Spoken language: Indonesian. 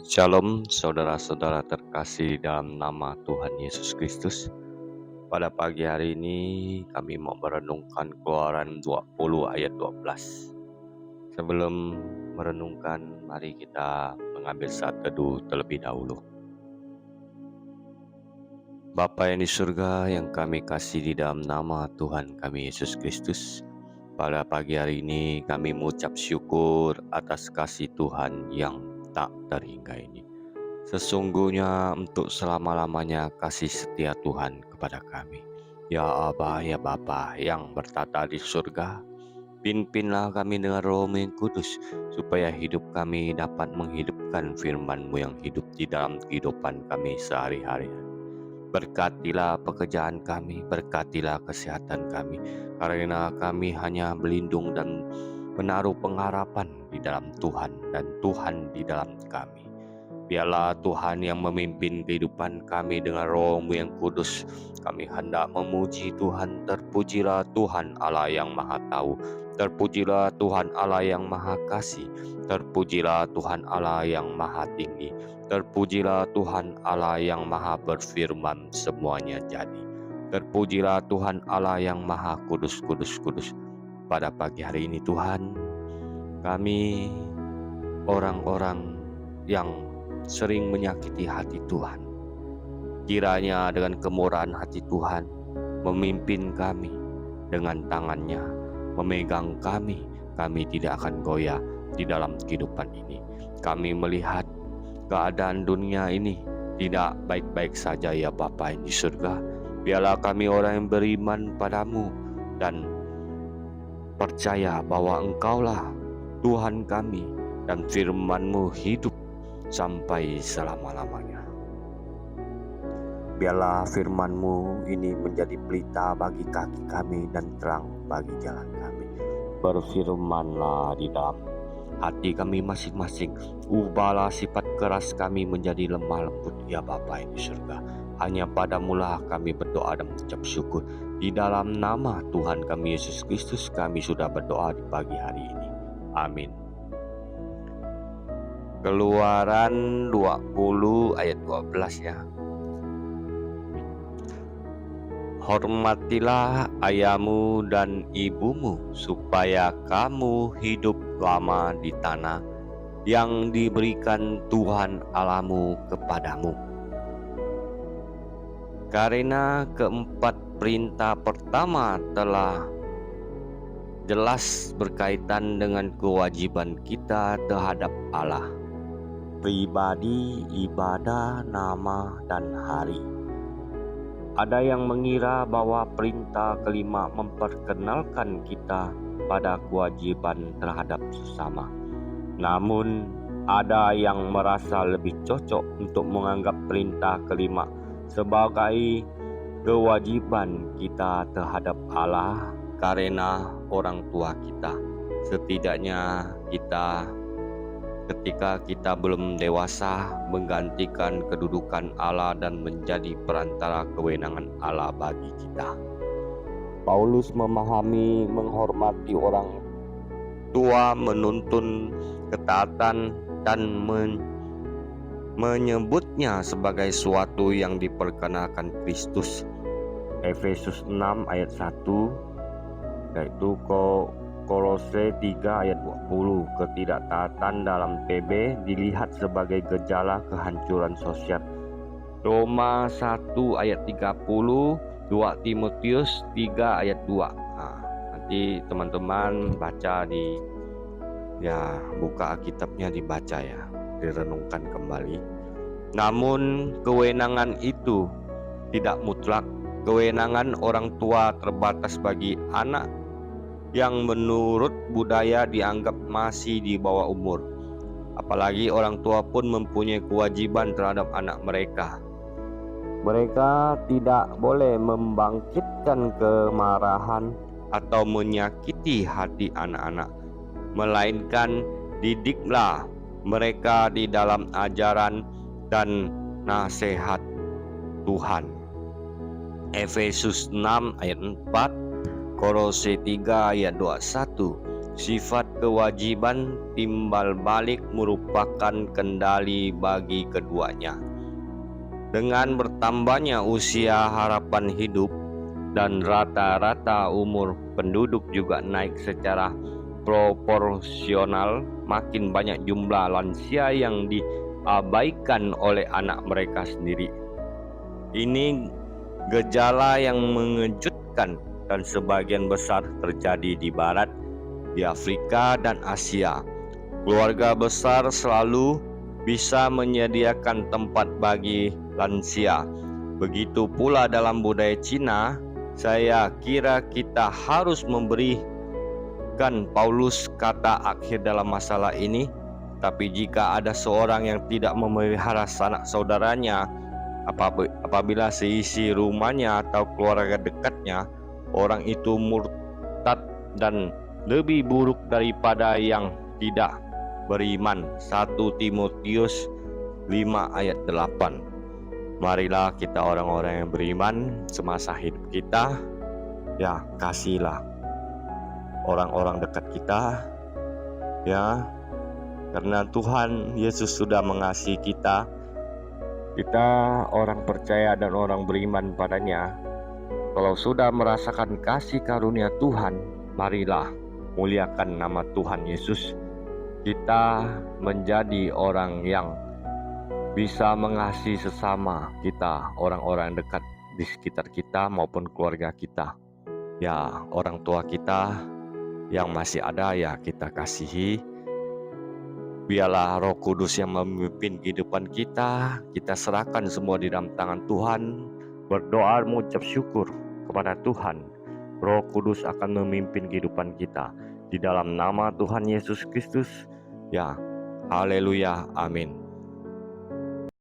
Shalom saudara-saudara terkasih dalam nama Tuhan Yesus Kristus. Pada pagi hari ini kami mau merenungkan Keluaran 20 ayat 12. Sebelum merenungkan, mari kita mengambil saat teduh terlebih dahulu. Bapa yang di surga, yang kami kasih di dalam nama Tuhan kami Yesus Kristus, pada pagi hari ini kami mengucap syukur atas kasih Tuhan yang tak terhingga ini. Sesungguhnya untuk selama-lamanya kasih setia Tuhan kepada kami. Ya Aba, ya Bapa yang bertata di surga, pimpinlah kami dengan Roh-Mu yang kudus, supaya hidup kami dapat menghidupkan firman-Mu yang hidup di dalam kehidupan kami sehari-hari. Berkatilah pekerjaan kami, berkatilah kesehatan kami, karena kami hanya berlindung dan menaruh pengharapan di dalam Tuhan dan Tuhan di dalam kami. Biarlah Tuhan yang memimpin kehidupan kami dengan Roh-Mu yang kudus. Kami hendak memuji Tuhan. Terpujilah Tuhan Allah yang Maha Tahu. Terpujilah Tuhan Allah yang Maha Kasih. Terpujilah Tuhan Allah yang Maha Tinggi. Terpujilah Tuhan Allah yang Maha Berfirman semuanya jadi. Terpujilah Tuhan Allah yang Maha Kudus, Kudus, Kudus. Pada pagi hari ini Tuhan, kami orang-orang yang sering menyakiti hati Tuhan, kiranya dengan kemurahan hati Tuhan memimpin kami dengan tangannya, memegang kami tidak akan goyah di dalam kehidupan ini. Kami melihat keadaan dunia ini tidak baik-baik saja ya Bapa yang di surga. Biarlah kami orang yang beriman padamu dan percaya bahwa Engkaulah Tuhan kami dan firman-Mu hidup sampai selama-lamanya. Biarlah firman-Mu ini menjadi pelita bagi kaki kami dan terang bagi jalan kami. Berfirmanlah di dalam hati kami masing-masing. Ubahlah sifat keras kami menjadi lemah lembut ya Bapa yang di surga. Hanya padamulah kami berdoa dan mengucap syukur. Di dalam nama Tuhan kami Yesus Kristus kami sudah berdoa di pagi hari ini. Amin. Keluaran 20 ayat 12 ya. Hormatilah ayahmu dan ibumu supaya kamu hidup lama di tanah yang diberikan Tuhan Allahmu kepadamu. Karena keempat perintah pertama telah jelas berkaitan dengan kewajiban kita terhadap Allah. Pribadi, ibadah, nama, dan hari. Ada yang mengira bahwa perintah kelima memperkenalkan kita pada kewajiban terhadap sesama. Namun, ada yang merasa lebih cocok untuk menganggap perintah kelima sebagai kewajiban kita terhadap Allah karena orang tua kita. Setidaknya ketika kita belum dewasa menggantikan kedudukan Allah dan menjadi perantara kewenangan Allah bagi kita. Paulus memahami menghormati orang tua, menuntun ketaatan dan menyebutnya sebagai suatu yang diperkenakan Kristus. Efesus 6 ayat 1, yaitu Kolose 3 ayat 20, ketidaktaatan dalam PB dilihat sebagai gejala kehancuran sosial. Roma 1 ayat 30, 2 Timotius 3 ayat 2. Nanti teman-teman baca buka Alkitabnya dibaca ya, direnungkan kembali. Namun kewenangan itu tidak mutlak. Kewenangan orang tua terbatas bagi anak yang menurut budaya dianggap masih di bawah umur. Apalagi orang tua pun mempunyai kewajiban terhadap anak mereka. Mereka tidak boleh membangkitkan kemarahan atau menyakiti hati anak-anak, melainkan didiklah mereka di dalam ajaran dan nasihat Tuhan. Efesus 6 ayat 4, Kolose 3 ayat 21, Sifat kewajiban timbal balik merupakan kendali bagi keduanya. Dengan bertambahnya usia harapan hidup dan rata-rata umur penduduk juga naik secara proporsional, makin banyak jumlah lansia yang diabaikan oleh anak mereka sendiri. Ini gejala yang mengejutkan dan sebagian besar terjadi di Barat, di Afrika dan Asia. Keluarga besar selalu bisa menyediakan tempat bagi lansia. Begitu pula dalam budaya Cina, saya kira kita harus memberikan Paulus kata akhir dalam masalah ini. Tapi jika ada seorang yang tidak memelihara sanak saudaranya, apabila seisi rumahnya atau keluarga dekatnya, orang itu murtad dan lebih buruk daripada yang tidak beriman. 1 Timotius 5 ayat 8. Marilah kita orang-orang yang beriman semasa hidup kita, ya kasihlah orang-orang dekat kita, ya, karena Tuhan Yesus sudah mengasihi kita. Kita orang percaya dan orang beriman padanya, kalau sudah merasakan kasih karunia Tuhan, marilah muliakan nama Tuhan Yesus. Kita menjadi orang yang bisa mengasihi sesama kita, orang-orang dekat di sekitar kita maupun keluarga kita. Ya, orang tua kita yang masih ada, ya kita kasihi. Biarlah Roh Kudus yang memimpin kehidupan kita. Kita serahkan semua di dalam tangan Tuhan. Berdoa mengucap syukur kepada Tuhan. Roh Kudus akan memimpin kehidupan kita. Di dalam nama Tuhan Yesus Kristus. Ya, haleluya, amin.